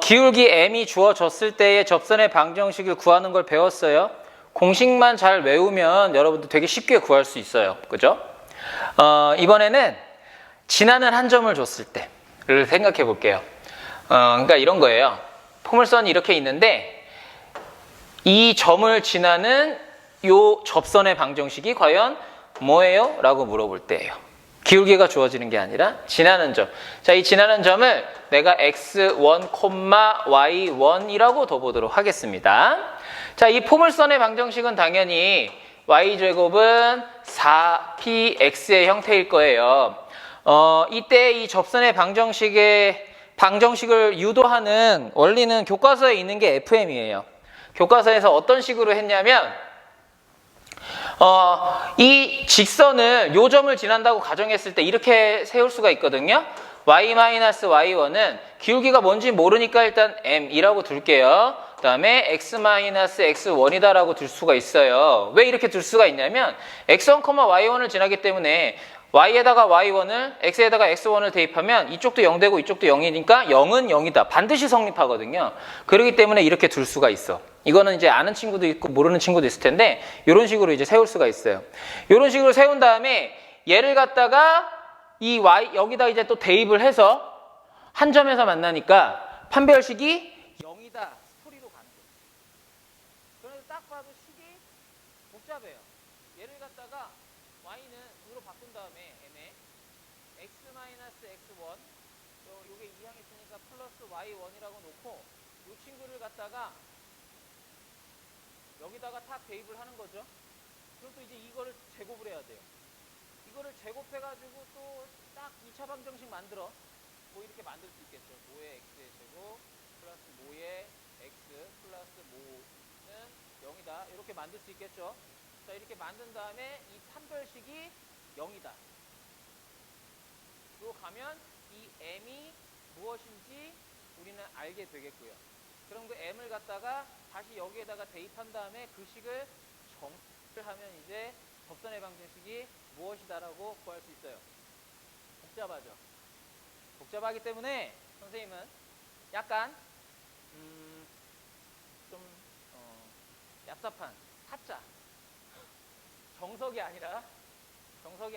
기울기 m이 주어졌을 때의 접선의 방정식을 구하는 걸 배웠어요. 공식만 잘 외우면 여러분들 되게 쉽게 구할 수 있어요. 그죠? 이번에는 지나는 한 점을 줬을 때를 생각해 볼게요. 그러니까 이런 거예요. 포물선이 이렇게 있는데 이 점을 지나는 요 접선의 방정식이 과연 뭐예요? 라고 물어볼 때예요. 기울기가 주어지는 게 아니라 지나는 점. 자, 이 지나는 점을 내가 x1, y1이라고 둬보도록 하겠습니다. 자, 이 포물선의 방정식은 당연히 y제곱은 4px의 형태일 거예요. 이때 이 접선의 방정식을 유도하는 원리는 교과서에 있는 게 fm이에요. 교과서에서 어떤 식으로 했냐면 이 직선을 요 점을 지난다고 가정했을 때 이렇게 세울 수가 있거든요. y-y1은 기울기가 뭔지 모르니까 일단 m이라고 둘게요. 그 다음에 x-x1이다 라고 둘 수가 있어요. 왜 이렇게 둘 수가 있냐면 x1, y1을 지나기 때문에 y에다가 y1을 x에다가 x1을 대입하면 이쪽도 0 되고 이쪽도 0이니까 0은 0이다. 반드시 성립하거든요. 그렇기 때문에 이렇게 둘 수가 있어. 이거는 이제 아는 친구도 있고 모르는 친구도 있을 텐데 이런 식으로 이제 세울 수가 있어요. 이런 식으로 세운 다음에 얘를 갖다가 이 y 여기다 이제 또 대입을 해서 한 점에서 만나니까 판별식이 0이다 스토리로 가는 거예요. 그래서 딱 봐도 식이 복잡해요. 얘를 갖다가 y는 으로 바꾼 다음에 m에 x-x1 요게 2항 있으니까 플러스 y1이라고 놓고 이 친구를 갖다가 여기다가 탁 대입을 하는 거죠. 그럼 또 이제 이거를 제곱을 해야 돼요. 이거를 제곱해가지고 또 딱 2차 방정식 만들어. 뭐 이렇게 만들 수 있겠죠. 모의 x의 제곱 플러스 모의 x 플러스 모는 0이다. 이렇게 만들 수 있겠죠. 자, 이렇게 만든 다음에 이 판별식이 0이다. 로 가면 이 m이 무엇인지 우리는 알게 되겠고요. 그럼 그 m을 갖다가 다시 여기에다가 대입한 다음에 그 식을 정리를 하면 이제 접선의 방정식이 무엇이다라고 구할 수 있어요. 복잡하죠. 복잡하기 때문에 선생님은 약간 좀 얍삽한 사자 정석이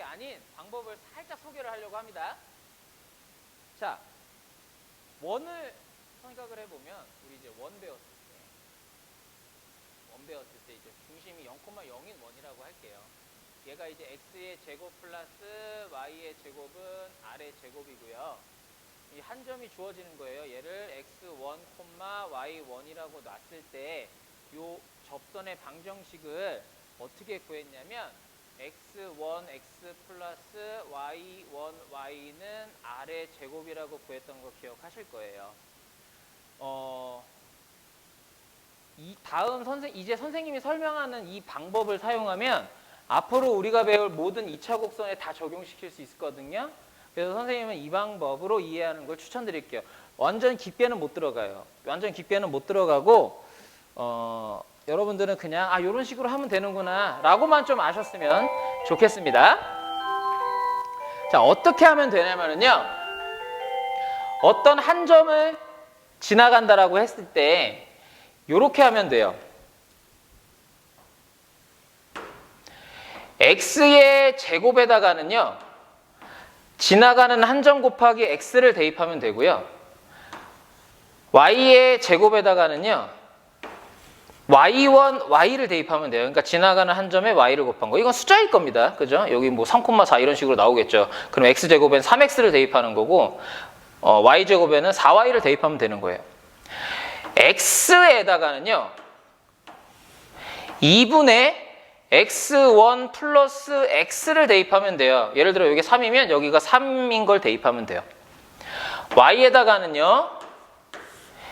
아닌 방법을 살짝 소개를 하려고 합니다. 자, 원을 생각을 해보면 우리 이제 원 배웠을 때 이제 중심이 0,0인 원이라고 할게요. 얘가 이제 x의 제곱 플러스 y의 제곱은 r의 제곱이고요. 이 한 점이 주어지는 거예요. 얘를 x1, y1이라고 놨을 때 요 접선의 방정식을 어떻게 구했냐면 x1, x 플러스 y1, y는 r의 제곱이라고 구했던 거 기억하실 거예요. 이제 선생님이 설명하는 이 방법을 사용하면 앞으로 우리가 배울 모든 2차 곡선에 다 적용시킬 수 있거든요. 그래서 선생님은 이 방법으로 이해하는 걸 추천드릴게요. 완전 깊게는 못 들어가요. 완전 깊게는 못 들어가고 여러분들은 그냥 이런 식으로 하면 되는구나 라고만 좀 아셨으면 좋겠습니다. 자, 어떻게 하면 되냐면요. 어떤 한 점을 지나간다라고 했을 때 요렇게 하면 돼요. x의 제곱에다가는요. 지나가는 한 점 곱하기 x를 대입하면 되고요. y의 제곱에다가는요. y1, y를 대입하면 돼요. 그러니까 지나가는 한 점에 y를 곱한 거. 이건 숫자일 겁니다. 그죠? 여기 뭐 3,4 이런 식으로 나오겠죠. 그럼 x제곱엔 3x를 대입하는 거고 y제곱에는 4y를 대입하면 되는 거예요. x에다가는요. 2분의 x1 플러스 x를 대입하면 돼요. 예를 들어 여기 3이면 여기가 3인 걸 대입하면 돼요. y에다가는요.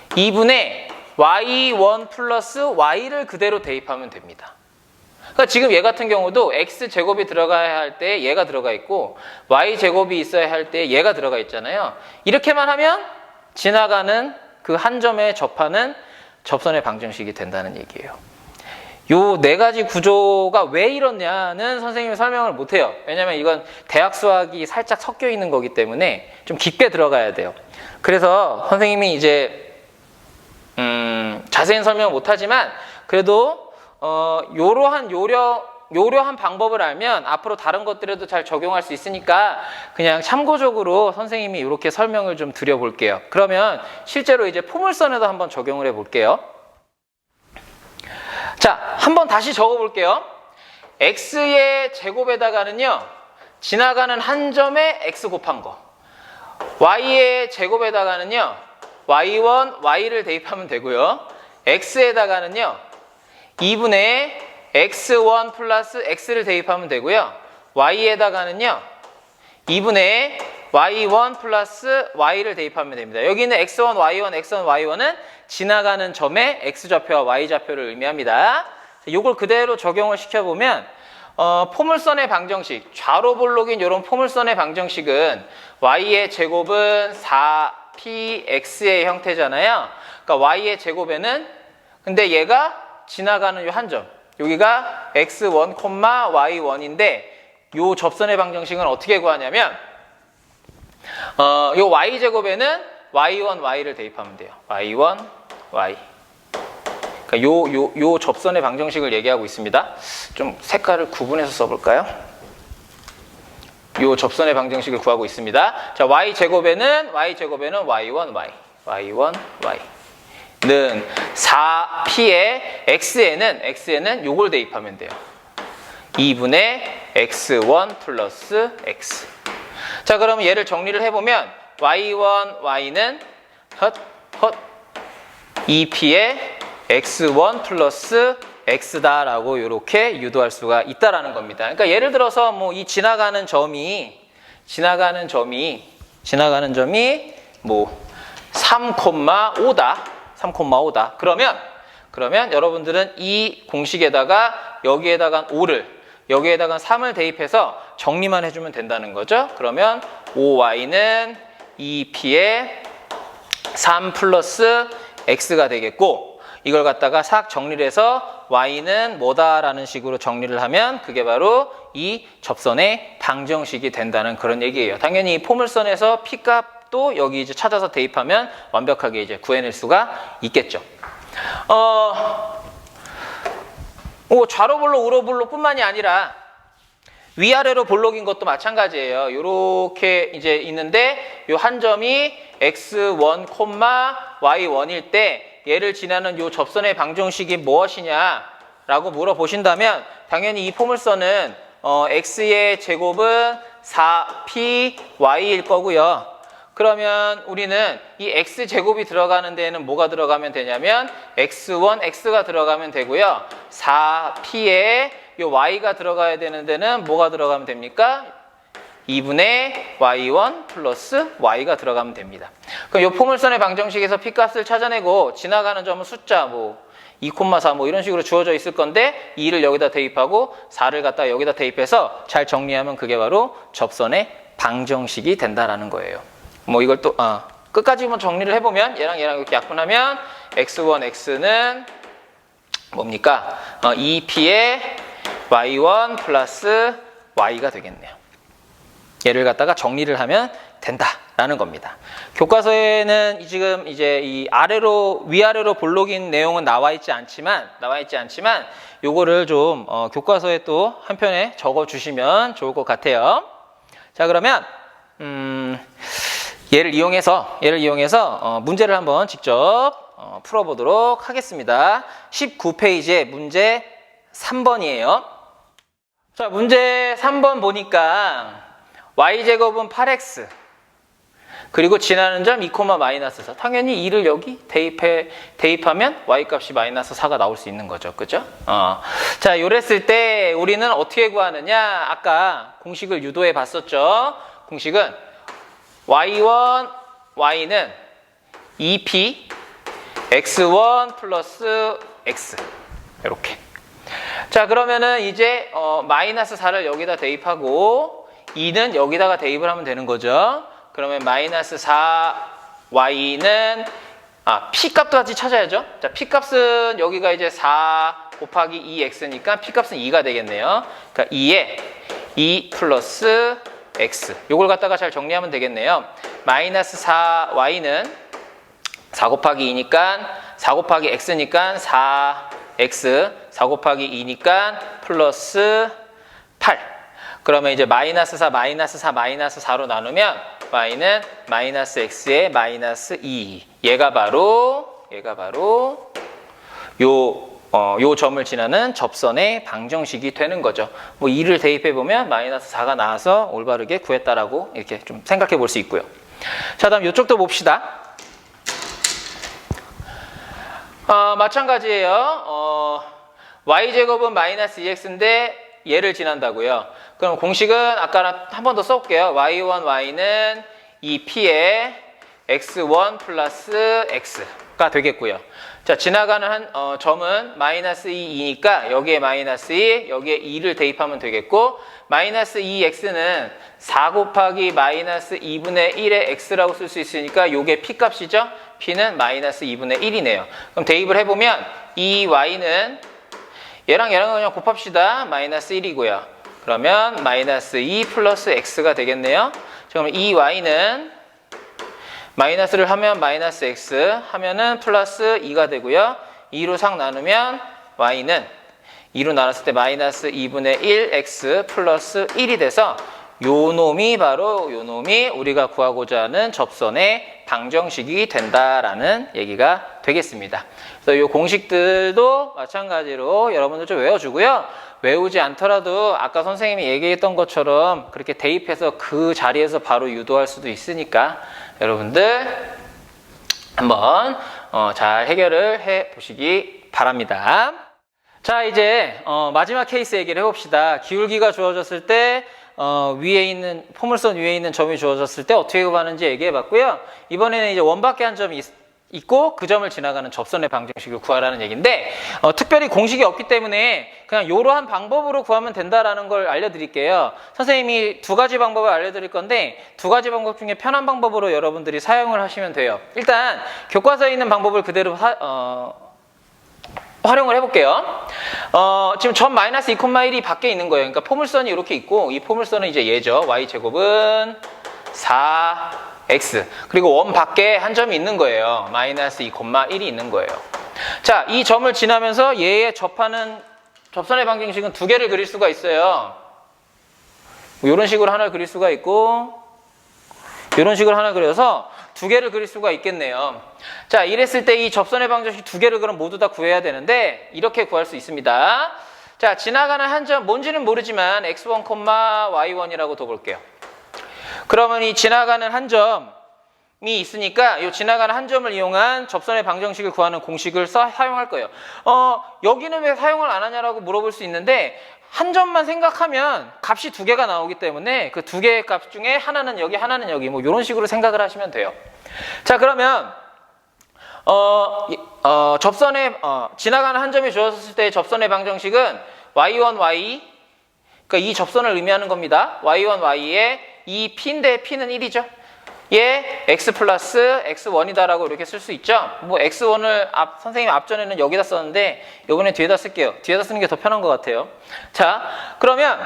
2분의 y1 플러스 y를 그대로 대입하면 됩니다. 그러니까 지금 얘 같은 경우도 x제곱이 들어가야 할 때 얘가 들어가 있고 y제곱이 있어야 할 때 얘가 들어가 있잖아요. 이렇게만 하면 지나가는 그 한 점에 접하는 접선의 방정식이 된다는 얘기예요. 요 네 가지 구조가 왜 이러냐는 선생님이 설명을 못해요. 왜냐면 이건 대학 수학이 살짝 섞여 있는 거기 때문에 좀 깊게 들어가야 돼요. 그래서 선생님이 이제 자세히 설명 못하지만 그래도 요러한 방법을 알면 앞으로 다른 것들에도 잘 적용할 수 있으니까 그냥 참고적으로 선생님이 이렇게 설명을 좀 드려볼게요. 그러면 실제로 이제 포물선에도 한번 적용을 해볼게요. 자, 한번 다시 적어볼게요. x의 제곱에다가는요, 지나가는 한 점에 x 곱한 거. y의 제곱에다가는요, y1, y를 대입하면 되고요. x에다가는요, 2분의 x1 플러스 x를 대입하면 되고요. y에다가는요, 2분의 y1 플러스 y를 대입하면 됩니다. 여기는 x1, y1, x1, y1은 지나가는 점의 x좌표와 y좌표를 의미합니다. 이걸 그대로 적용을 시켜보면 포물선의 방정식, 좌로볼록인 이런 포물선의 방정식은 y의 제곱은 4px의 형태잖아요. 그러니까 y의 제곱에는 근데 얘가 지나가는 요 한 점, 여기가 x1, y1인데 요 접선의 방정식은 어떻게 구하냐면 요 y제곱에는 y1, y를 대입하면 돼요. y1, y. 그러니까 요 접선의 방정식을 얘기하고 있습니다. 좀 색깔을 구분해서 써볼까요? 요 접선의 방정식을 구하고 있습니다. 자, y제곱에는 y1, y. y1, y. 는 4p의 x에는 요걸 대입하면 돼요. 2분의 x1 플러스 x. 자, 그러면 얘를 정리를 해보면 y1, y는 2p의 x1 플러스 x다라고 이렇게 유도할 수가 있다라는 겁니다. 그러니까 예를 들어서 뭐 이 지나가는 점이 뭐 3,5다. 3,5다. 그러면 여러분들은 이 공식에다가 여기에다가 5를, 여기에다가 3을 대입해서 정리만 해주면 된다는 거죠. 그러면 5y는 2p의 3 플러스 x가 되겠고, 이걸 갖다가 싹 정리를 해서 y는 뭐다라는 식으로 정리를 하면 그게 바로 이 접선의 방정식이 된다는 그런 얘기예요. 당연히 이 포물선에서 p값도 여기 이제 찾아서 대입하면 완벽하게 이제 구해낼 수가 있겠죠. 좌로볼록, 우로볼록 뿐만이 아니라 위아래로 볼록인 것도 마찬가지예요. 요렇게 이제 있는데 요 한 점이 x1, y1일 때 얘를 지나는 요 접선의 방정식이 무엇이냐라고 물어보신다면 당연히 이 포물선은 x의 제곱은 4p y일 거고요. 그러면 우리는 이 x제곱이 들어가는 데에는 뭐가 들어가면 되냐면 x1, x가 들어가면 되고요. 4p에 요 y가 들어가야 되는 데는 뭐가 들어가면 됩니까? 2분의 y1 플러스 y가 들어가면 됩니다. 그럼 요 포물선의 방정식에서 p값을 찾아내고 지나가는 점은 숫자 뭐 2,4 뭐 이런 식으로 주어져 있을 건데 2를 여기다 대입하고 4를 갖다 여기다 대입해서 잘 정리하면 그게 바로 접선의 방정식이 된다라는 거예요. 뭐 이걸 또 끝까지 한번 정리를 해보면 얘랑 이렇게 약분하면 x1, x는 뭡니까? 2p의 y1 플러스 y가 되겠네요. 얘를 갖다가 정리를 하면 된다라는 겁니다. 교과서에는 지금 이제 이 위아래로 볼록인 내용은 나와 있지 않지만 요거를 좀 교과서에 또 한편에 적어 주시면 좋을 것 같아요. 자, 그러면 얘를 이용해서 문제를 한번 직접 풀어보도록 하겠습니다. 19페이지에 문제 3번이에요. 자, 문제 3번 보니까 y제곱은 8x 그리고 지나는 점 2, 마이너스 4. 당연히 2를 여기 대입하면 y값이 마이너스 4가 나올 수 있는 거죠. 그죠? 자, 요랬을 때 우리는 어떻게 구하느냐? 아까 공식을 유도해 봤었죠. 공식은 y1, y는 2p x1 플러스 x 이렇게. 자, 그러면은 이제 마이너스 4를 여기다 대입하고 2는 여기다가 대입을 하면 되는 거죠. 그러면 마이너스 4y는 p 값도 같이 찾아야죠. 자, p 값은 여기가 이제 4 곱하기 2x니까 p 값은 2가 되겠네요. 그러니까 2에 2 플러스 x. 요걸 갖다가 잘 정리하면 되겠네요. 마이너스 4y는 4 곱하기 2니까 4 곱하기 x니까 4x, 4 곱하기 2니까 플러스 8. 그러면 이제 마이너스 4, 마이너스 4, 마이너스 4로 나누면 y는 마이너스 x에 마이너스 2. 얘가 바로 요 점을 지나는 접선의 방정식이 되는 거죠. 뭐 2를 대입해 보면 마이너스 4가 나와서 올바르게 구했다라고 이렇게 좀 생각해 볼 수 있고요. 자, 다음 이쪽도 봅시다. 마찬가지예요. y제곱은 마이너스 2x인데 얘를 지난다고요. 그럼 공식은 아까랑 한 번 더 써볼게요. y1, y는 이 p에 x1 플러스 x가 되겠고요. 자, 지나가는 점은 마이너스 2니까 여기에 마이너스 2, 여기에 2를 대입하면 되겠고, 마이너스 2x는 4 곱하기 마이너스 2분의 1의 x라고 쓸 수 있으니까 요게 p 값이죠. p는 마이너스 2분의 1이네요. 그럼 대입을 해보면 이 y는 얘랑 그냥 곱합시다. 마이너스 1이고요. 그러면 마이너스 2 플러스 x가 되겠네요. 그럼 이 y는 마이너스를 하면 마이너스 x 하면은 플러스 2가 되고요. 2로 상 나누면 y는 2로 나눴을 때 마이너스 2분의 1 x 플러스 1이 돼서 요 놈이 우리가 구하고자 하는 접선의 방정식이 된다라는 얘기가 되겠습니다. 그래서 요 공식들도 마찬가지로 여러분들 좀 외워주고요. 외우지 않더라도 아까 선생님이 얘기했던 것처럼 그렇게 대입해서 그 자리에서 바로 유도할 수도 있으니까 여러분들 한번 잘 해결을 해 보시기 바랍니다. 자, 이제 마지막 케이스 얘기를 해봅시다. 기울기가 주어졌을 때 위에 있는 포물선 위에 있는 점이 주어졌을 때 어떻게 구하는지 얘기해 봤고요. 이번에는 이제 원밖에 한 점이 있고 그 점을 지나가는 접선의 방정식을 구하라는 얘기인데, 특별히 공식이 없기 때문에 그냥 이러한 방법으로 구하면 된다라는 걸 알려드릴게요. 선생님이 두 가지 방법을 알려드릴 건데 두 가지 방법 중에 편한 방법으로 여러분들이 사용을 하시면 돼요. 일단 교과서에 있는 방법을 그대로 활용을 해볼게요. 지금 점 마이너스 2,1이 밖에 있는 거예요. 그러니까 포물선이 이렇게 있고 이 포물선은 이제 얘죠. y제곱은 4x. 그리고 원 밖에 한 점이 있는 거예요. 마이너스 2,1이 있는 거예요. 자, 이 점을 지나면서 얘에 접하는 접선의 방정식은 두 개를 그릴 수가 있어요. 이런 식으로 하나를 그릴 수가 있고 이런 식으로 하나 그려서 두 개를 그릴 수가 있겠네요. 자, 이랬을 때 이 접선의 방정식 두 개를 그럼 모두 다 구해야 되는데 이렇게 구할 수 있습니다. 자, 지나가는 한 점 뭔지는 모르지만 x1, y1이라고 둬볼게요. 그러면 이 지나가는 한 점이 있으니까 이 지나가는 한 점을 이용한 접선의 방정식을 구하는 공식을 사용할 거예요. 여기는 왜 사용을 안 하냐라고 물어볼 수 있는데 한 점만 생각하면 값이 두 개가 나오기 때문에 그 두 개의 값 중에 하나는 여기, 하나는 여기 뭐 이런 식으로 생각을 하시면 돼요. 자, 그러면 지나가는 한 점이 주어졌을 때 접선의 방정식은 y1, y 그러니까 이 접선을 의미하는 겁니다. y1, y에 이 p인데 p는 1이죠. 얘 x 플러스 x1이다라고 이렇게 쓸 수 있죠. 뭐 x1을 선생님 앞전에는 여기다 썼는데 이번에 뒤에다 쓸게요. 뒤에다 쓰는 게 더 편한 것 같아요. 자, 그러면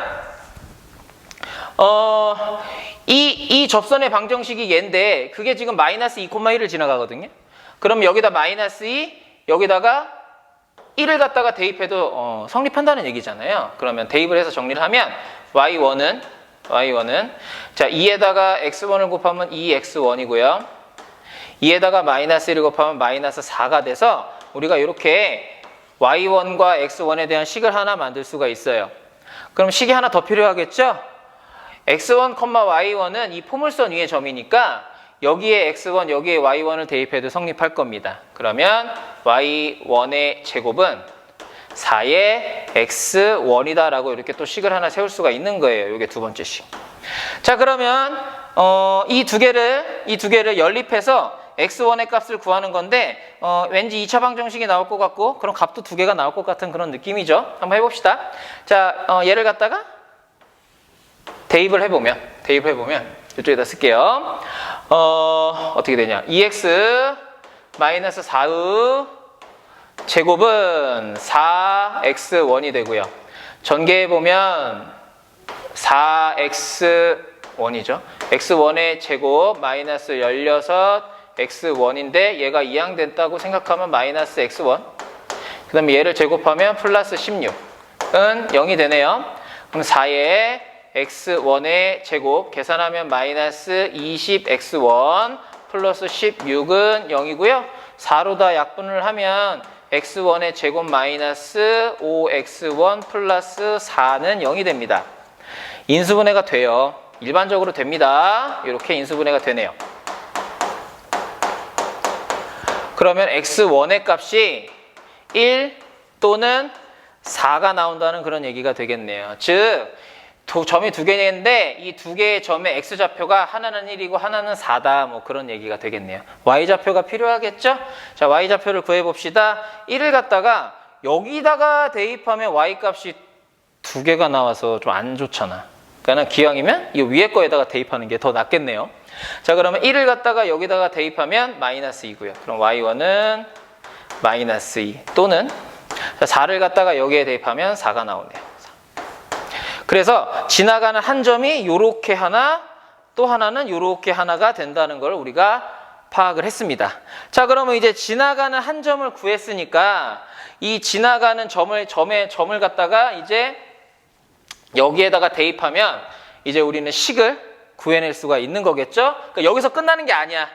이 접선의 방정식이 얘인데 그게 지금 마이너스 2,1을 지나가거든요. 그럼 여기다 마이너스 2, 여기다가 1을 갖다가 대입해도 성립한다는 얘기잖아요. 그러면 대입을 해서 정리를 하면 y1은 자, 2에다가 x1을 곱하면 2x1이고요. 2에다가 마이너스 1을 곱하면 마이너스 4가 돼서 우리가 이렇게 y1과 x1에 대한 식을 하나 만들 수가 있어요. 그럼 식이 하나 더 필요하겠죠? x1, y1은 이 포물선 위의 점이니까 여기에 x1, 여기에 y1을 대입해도 성립할 겁니다. 그러면 y1의 제곱은 4의 x1이다 라고 이렇게 또 식을 하나 세울 수가 있는 거예요. 이게 두 번째 식. 자, 그러면 이 두 개를 연립해서 x1의 값을 구하는 건데 왠지 2차 방정식이 나올 것 같고 그럼 값도 두 개가 나올 것 같은 그런 느낌이죠. 한번 해봅시다. 자, 얘를 갖다가 대입을 해보면 이쪽에다 쓸게요. 어떻게 되냐? 2x 마이너스 4의 제곱은 4x1이 되고요. 전개해보면 4x1이죠. x1의 제곱 마이너스 16 x1인데 얘가 이항됐다고 생각하면 마이너스 x1. 그 다음에 얘를 제곱하면 플러스 16은 0이 되네요. 그럼 4의 x1의 제곱 계산하면 마이너스 20x1 플러스 16은 0이고요. 4로 다 약분을 하면 x1의 제곱 마이너스 5x1 플러스 4는 0이 됩니다. 인수분해가 돼요. 일반적으로 됩니다. 이렇게 인수분해가 되네요. 그러면 x1의 값이 1 또는 4가 나온다는 그런 얘기가 되겠네요. 즉 점이 두 개인데 이 두 개의 점의 x좌표가 하나는 1이고 하나는 4다. 뭐 그런 얘기가 되겠네요. y좌표가 필요하겠죠? 자, y좌표를 구해봅시다. 1을 갖다가 여기다가 대입하면 y값이 두 개가 나와서 좀 안 좋잖아. 그러니까 기왕이면 이 위에 거에다가 대입하는 게 더 낫겠네요. 자, 그러면 1을 갖다가 여기다가 대입하면 마이너스 2고요. 그럼 y1은 마이너스 2 또는 4를 갖다가 여기에 대입하면 4가 나오네요. 그래서 지나가는 한 점이 요렇게 하나 또 하나는 요렇게 하나가 된다는 걸 우리가 파악을 했습니다. 자, 그러면 이제 지나가는 한 점을 구했으니까 이 지나가는 점을 갖다가 이제 여기에다가 대입하면 이제 우리는 식을 구해낼 수가 있는 거겠죠? 그러니까 여기서 끝나는 게 아니야.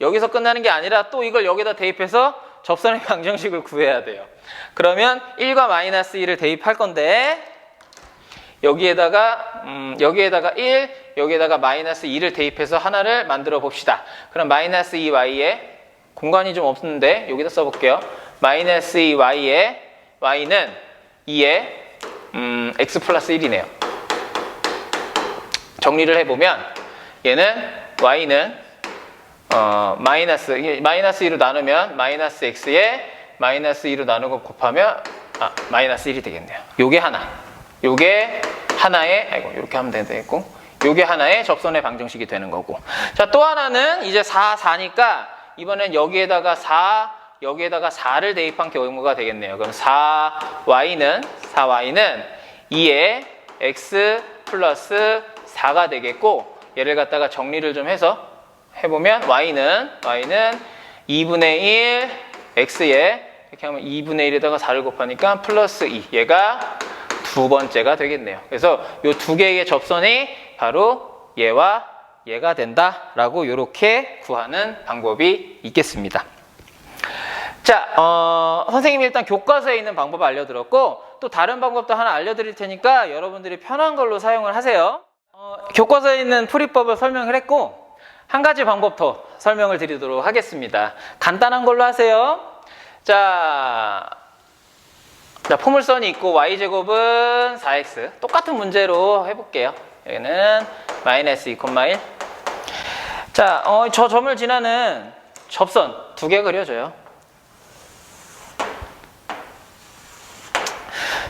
여기서 끝나는 게 아니라 또 이걸 여기다 대입해서 접선의 방정식을 구해야 돼요. 그러면 1과 마이너스 2를 대입할 건데 여기에다가 1, 여기에다가 마이너스 2를 대입해서 하나를 만들어 봅시다. 그럼 마이너스 2y에 공간이 좀 없는데 여기다 써볼게요. 마이너스 2y에 y는 2에 x 플러스 1이네요. 정리를 해보면 얘는 y는 마이너스 2로 나누면 마이너스 x에 마이너스 2로 나누고 곱하면 마이너스 1이 되겠네요. 요게 하나의 이렇게 하면 되겠고 요게 하나의 접선의 방정식이 되는 거고. 자, 또 하나는 이제 4니까 이번엔 여기에다가 4를 대입한 경우가 되겠네요. 그럼 4y는 2에 x 플러스 4가 되겠고 얘를 갖다가 정리를 좀 해서 해보면 y는 2분의 1 x에 이렇게 하면 2분의 1에다가 4를 곱하니까 플러스 2 얘가 두 번째가 되겠네요. 그래서 이 두 개의 접선이 바로 얘와 얘가 된다라고 이렇게 구하는 방법이 있겠습니다. 자, 선생님이 일단 교과서에 있는 방법 알려드렸고 또 다른 방법도 하나 알려드릴 테니까 여러분들이 편한 걸로 사용을 하세요. 교과서에 있는 풀이법을 설명을 했고 한 가지 방법 더 설명을 드리도록 하겠습니다. 간단한 걸로 하세요. 자, 포물선이 있고 y제곱은 4x 똑같은 문제로 해볼게요. 여기는 마이너스 2,1 자, 저 점을 지나는 접선 두 개 그려줘요.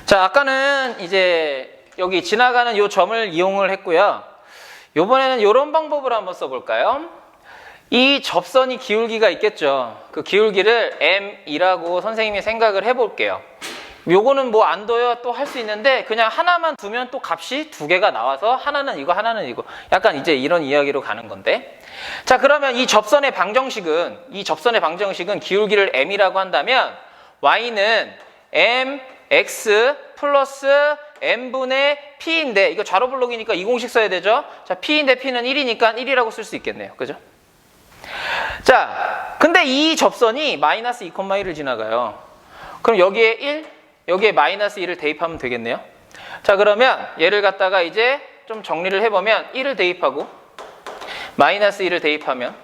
자, 아까는 이제 여기 지나가는 요 점을 이용을 했고요. 요번에는 이런 방법을 한번 써볼까요? 이 접선이 기울기가 있겠죠. 그 기울기를 m이라고 선생님이 생각을 해볼게요. 요거는 뭐 안 둬요 또 할 수 있는데 그냥 하나만 두면 또 값이 두 개가 나와서 하나는 이거 하나는 이거 약간 이제 이런 이야기로 가는 건데. 자, 그러면 이 접선의 방정식은 기울기를 m이라고 한다면 y는 mx 플러스 m분의 p인데 이거 좌로블록이니까 이 공식 써야 되죠. 자, p인데 p는 1이니까 1이라고 쓸 수 있겠네요. 그죠? 자, 근데 이 접선이 마이너스 2,1을 지나가요. 그럼 여기에 1, 여기에 마이너스 1을 대입하면 되겠네요. 자, 그러면 얘를 갖다가 이제 좀 정리를 해보면 1을 대입하고 마이너스 1을 대입하면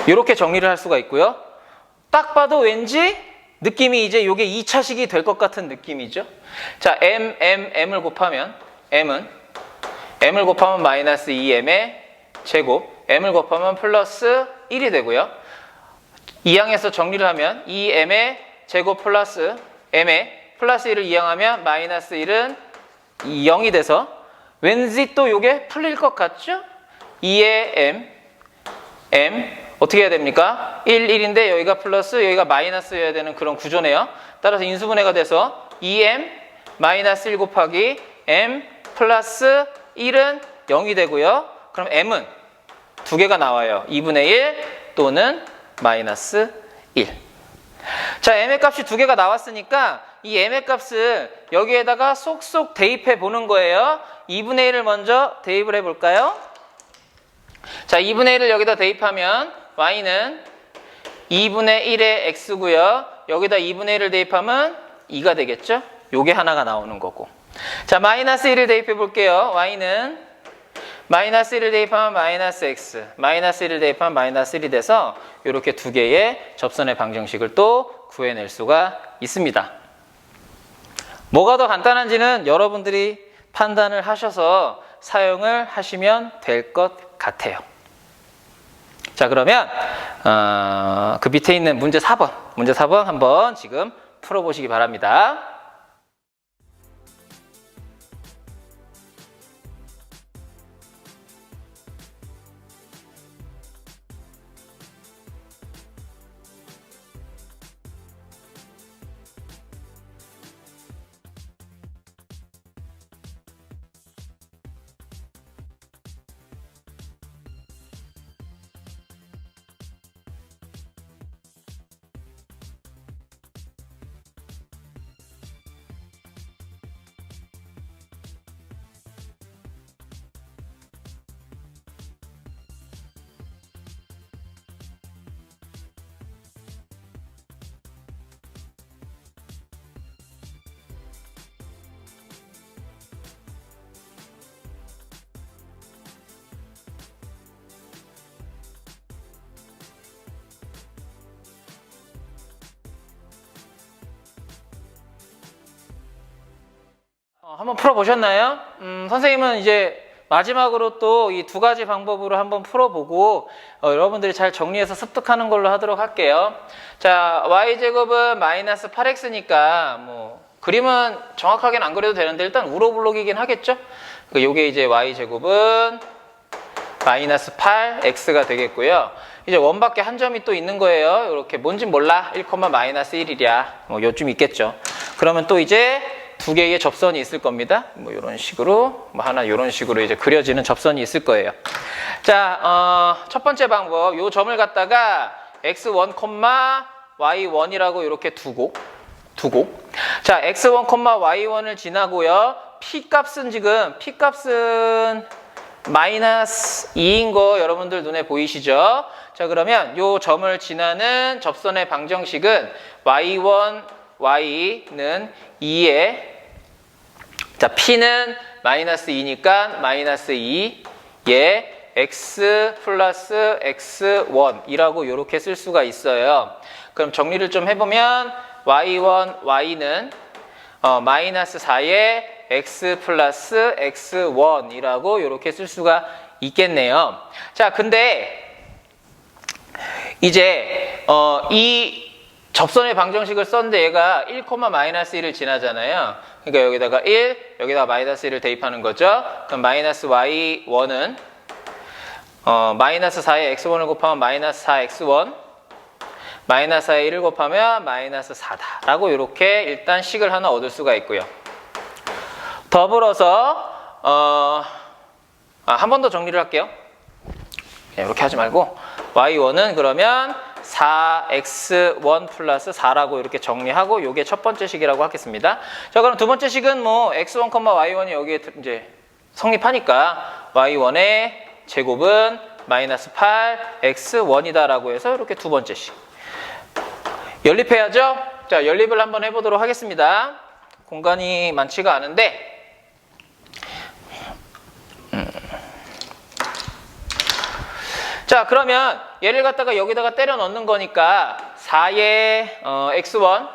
이렇게 정리를 할 수가 있고요. 딱 봐도 왠지 느낌이 이제 이게 2차식이 될 것 같은 느낌이죠. 자, m을 곱하면 m을 곱하면 마이너스 2m의 제곱, m을 곱하면 플러스 1이 되고요. 이항에서 정리를 하면 2m의 제곱 플러스 m의 플러스 1을 이항하면 마이너스 1은 0이 돼서 왠지 또 이게 풀릴 것 같죠? 2의 m 어떻게 해야 됩니까? 1인데 여기가 플러스 여기가 마이너스여야 되는 그런 구조네요. 따라서 인수분해가 돼서 2m 마이너스 1 곱하기 m 플러스 1은 0이 되고요. 그럼 m은 두 개가 나와요. 2분의 1 또는 마이너스 1. 자, m의 값이 두 개가 나왔으니까 이 m의 값을 여기에다가 쏙쏙 대입해 보는 거예요. 2분의 1을 먼저 대입을 해 볼까요? 자, 2분의 1을 여기다 대입하면 y는 2분의 1의 x고요. 여기다 2분의 1을 대입하면 2가 되겠죠? 요게 하나가 나오는 거고. 자, 마이너스 1을 대입해 볼게요. y는 마이너스 1을 대입하면 마이너스 x, 마이너스 1을 대입하면 마이너스 1이 돼서 이렇게 두 개의 접선의 방정식을 또 구해낼 수가 있습니다. 뭐가 더 간단한지는 여러분들이 판단을 하셔서 사용을 하시면 될 것 같아요. 자, 그러면 그 밑에 있는 문제 4번 한번 지금 풀어보시기 바랍니다. 한번 풀어보셨나요? 선생님은 이제 마지막으로 또 이 두 가지 방법으로 한번 풀어보고 여러분들이 잘 정리해서 습득하는 걸로 하도록 할게요. 자, y제곱은 마이너스 8x니까 뭐 그림은 정확하게는 안 그려도 되는데 일단 우로블록이긴 하겠죠? 그러니까 요게 이제 y제곱은 마이너스 8x가 되겠고요. 이제 원밖에 한 점이 또 있는 거예요. 이렇게 뭔진 몰라. 1, 마이너스 1이랴. 뭐 요쯤 있겠죠. 그러면 또 이제 두 개의 접선이 있을 겁니다. 뭐 이런 식으로, 뭐 하나 이런 식으로 이제 그려지는 접선이 있을 거예요. 자, 첫 번째 방법, 요 점을 갖다가 x1, y1이라고 이렇게 두고, 자, x1, y1을 지나고요. p 값은 지금 마이너스 2인 거 여러분들 눈에 보이시죠? 자, 그러면 요 점을 지나는 접선의 방정식은 y1, y는 2에 자, p는 마이너스 2니까 마이너스 2에 x 플러스 x1이라고 이렇게 쓸 수가 있어요. 그럼 정리를 좀 해보면 y1, y는 마이너스 4에 x 플러스 x1이라고 이렇게 쓸 수가 있겠네요. 자, 근데 이제 이 접선의 방정식을 썼는데 얘가 1, 마이너스 1을 지나잖아요. 그러니까 여기다가 1, 여기다가 마이너스 1을 대입하는 거죠. 그럼 마이너스 y1은 마이너스 4에 x1을 곱하면 마이너스 4x1, 마이너스 4에 1을 곱하면 마이너스 4다 라고 이렇게 일단 식을 하나 얻을 수가 있고요. 더불어서 한 번 더 정리를 할게요. 이렇게 하지 말고 y1은 그러면 4x1 플러스 4라고 이렇게 정리하고 요게 첫 번째 식이라고 하겠습니다. 자, 그럼 두 번째 식은 뭐 x1, y1이 여기에 이제 성립하니까 y1의 제곱은 마이너스 8x1이다 라고 해서 이렇게 두 번째 식. 연립해야죠? 자, 연립을 한번 해보도록 하겠습니다. 공간이 많지가 않은데 자, 그러면 얘를 갖다가 여기다가 때려 넣는 거니까 4의 x1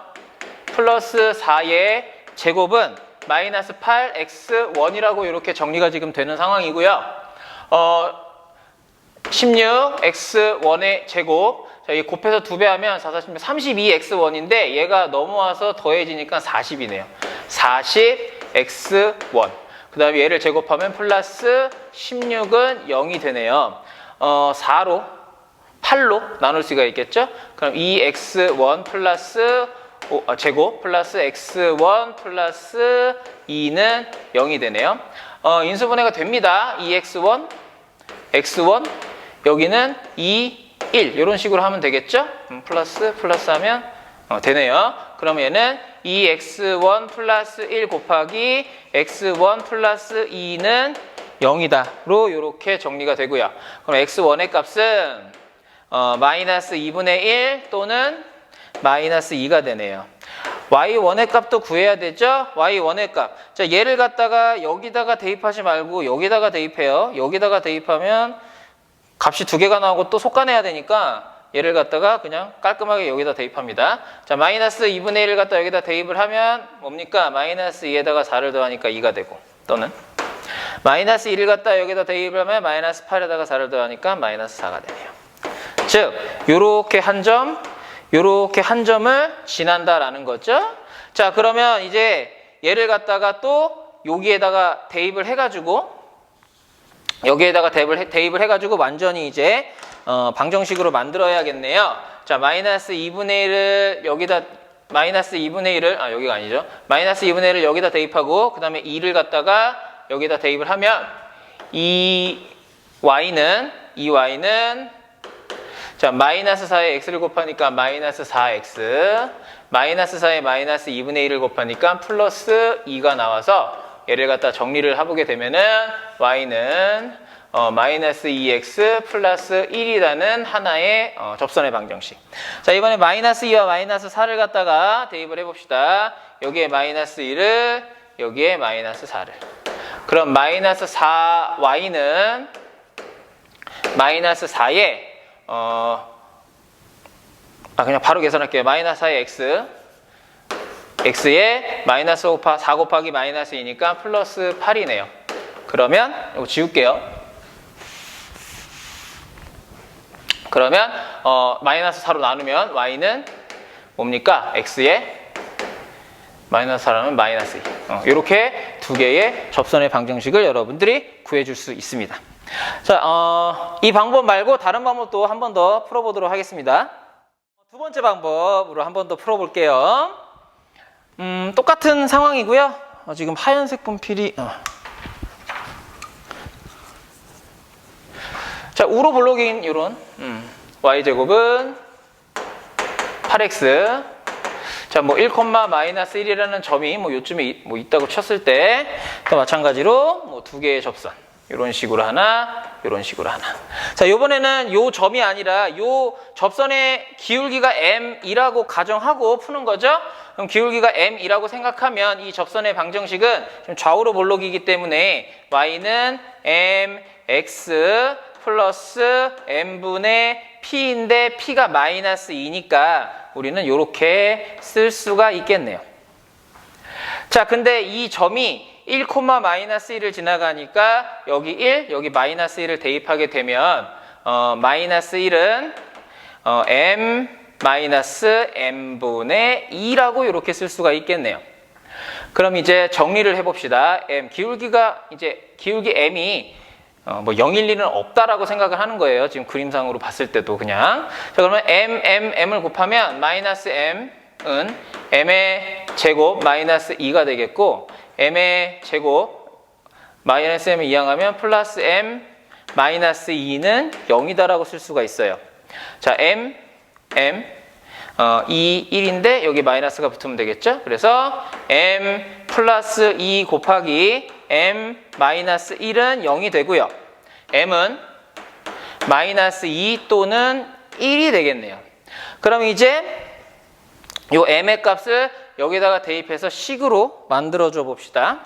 플러스 4의 제곱은 마이너스 8x1이라고 이렇게 정리가 지금 되는 상황이고요. 16x1의 제곱, 자, 이 곱해서 2배 하면 4, 40, 32x1인데 얘가 넘어와서 더해지니까 40이네요. 40x1. 그 다음에 얘를 제곱하면 플러스 16은 0이 되네요. 4로 8로 나눌 수가 있겠죠? 그럼 2x1 플러스 제곱 플러스 x1 플러스 2는 0이 되네요. 인수분해가 됩니다. 2x1, x1, 여기는 2, 1 이런 식으로 하면 되겠죠? 플러스 하면 되네요. 그럼 얘는 2x1 플러스 1 곱하기 x1 플러스 2는 0이다.로 이렇게 정리가 되고요. 그럼 x1의 값은 마이너스 2분의 1 또는 마이너스 2가 되네요. y1의 값도 구해야 되죠? y1의 값. 자, 얘를 갖다가 여기다가 대입하지 말고 여기다가 대입해요. 여기다가 대입하면 값이 두 개가 나오고 또 속간해야 되니까 얘를 갖다가 그냥 깔끔하게 여기다 대입합니다. 자, 마이너스 2분의 1을 갖다 여기다 대입을 하면 뭡니까? 마이너스 2에다가 4를 더하니까 2가 되고, 또는 마이너스 1을 갖다 여기다 대입을 하면 마이너스 8에다가 4를 더하니까 마이너스 4가 되네요. 즉, 요렇게 한 점을 지난다라는 거죠. 자, 그러면 이제 얘를 갖다가 또 여기에다가 대입을 해가지고 여기에다가 대입을 해가지고 완전히 이제 방정식으로 만들어야겠네요. 자, 마이너스 2분의 1을 여기다 마이너스 2분의 1을 여기가 아니죠. 마이너스 2분의 1을 여기다 대입하고 그 다음에 2를 갖다가 여기다 대입을 하면 이 y는 자, 마이너스 4에 x를 곱하니까 마이너스 4x, 마이너스 4에 마이너스 2분의 1을 곱하니까 플러스 2가 나와서 얘를 갖다 정리를 해보게 되면은 y는 마이너스 2x 플러스 1이라는 하나의 접선의 방정식. 자, 이번에 마이너스 2와 마이너스 4를 갖다가 대입을 해봅시다. 여기에 마이너스 1을, 여기에 마이너스 4를. 그럼 마이너스 4y는 마이너스 4에 그냥 바로 계산할게요. 마이너스 4의 x에 마이너스 4 곱하기 마이너스 2니까 플러스 8이네요. 그러면 이거 지울게요. 그러면 마이너스 4로 나누면 y는 뭡니까? x에 마이너스 4라면 마이너스 2. 이렇게 두 개의 접선의 방정식을 여러분들이 구해줄 수 있습니다. 자, 이 방법 말고 다른 방법도 한 번 더 풀어보도록 하겠습니다. 두 번째 방법으로 한 번 더 풀어볼게요. 똑같은 상황이고요. 지금 하얀색 분필이 자, 우로 블록인 이런 y제곱은 8x. 자, 뭐 1,-1이라는 점이 뭐 요쯤에 있다고 쳤을 때 또 마찬가지로 뭐 두 개의 접선. 이런 식으로 하나, 이런 식으로 하나. 자, 요번에는 요 점이 아니라 요 접선의 기울기가 m이라고 가정하고 푸는 거죠. 그럼 기울기가 m이라고 생각하면 이 접선의 방정식은 지금 좌우로 볼록이기 때문에 y는 mx 플러스 m분의 p인데 p가 마이너스 2니까 우리는 이렇게 쓸 수가 있겠네요. 자, 근데 이 점이 1,-1을 지나가니까 여기 1, 여기 마이너스 1을 대입하게 되면 마이너스 1은 m 마이너스 m분의 2라고 이렇게 쓸 수가 있겠네요. 그럼 이제 정리를 해봅시다. 기울기 m이 뭐 0일 일은 없다라고 생각을 하는 거예요. 지금 그림상으로 봤을 때도 그냥. 자, 그러면 m을 곱하면 마이너스 m은 m의 제곱 마이너스 2가 되겠고, m의 제곱 마이너스 m을 이항하면 플러스 m 마이너스 2는 0이다라고 쓸 수가 있어요. 자, 2, 1인데 여기 마이너스가 붙으면 되겠죠? 그래서 m 플러스 2 곱하기 m 마이너스 1은 0이 되고요. m은 마이너스 2 또는 1이 되겠네요. 그럼 이제 요 m의 값을 여기다가 대입해서 식으로 만들어줘 봅시다.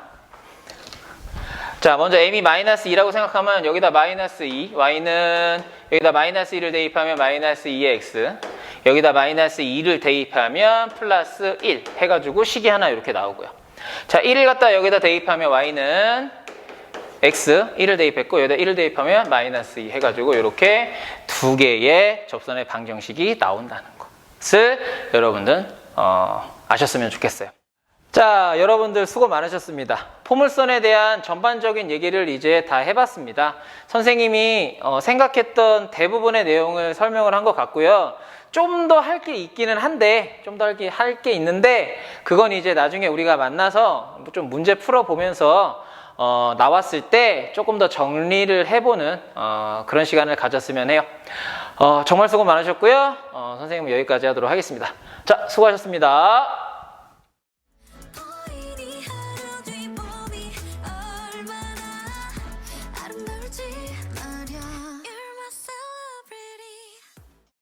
자, 먼저 m이 마이너스 2라고 생각하면 여기다 마이너스 2, y는 여기다 마이너스 2를 대입하면 마이너스 2의 x, 여기다 마이너스 2를 대입하면 플러스 1 해가지고 식이 하나 이렇게 나오고요. 자, 1을 갖다 여기다 대입하면 y는 x, 1을 대입했고 여기다 1을 대입하면 마이너스 2 해가지고 이렇게 두 개의 접선의 방정식이 나온다는 것을 여러분들 아셨으면 좋겠어요. 자, 여러분들 수고 많으셨습니다. 포물선에 대한 전반적인 얘기를 이제 다 해봤습니다. 선생님이 생각했던 대부분의 내용을 설명을 한 것 같고요. 좀 더 할 게 있기는 한데, 좀 더 할 게 있는데, 그건 이제 나중에 우리가 만나서 좀 문제 풀어보면서 나왔을 때 조금 더 정리를 해보는 그런 시간을 가졌으면 해요. 정말 수고 많으셨고요. 선생님은 여기까지 하도록 하겠습니다. 자, 수고하셨습니다.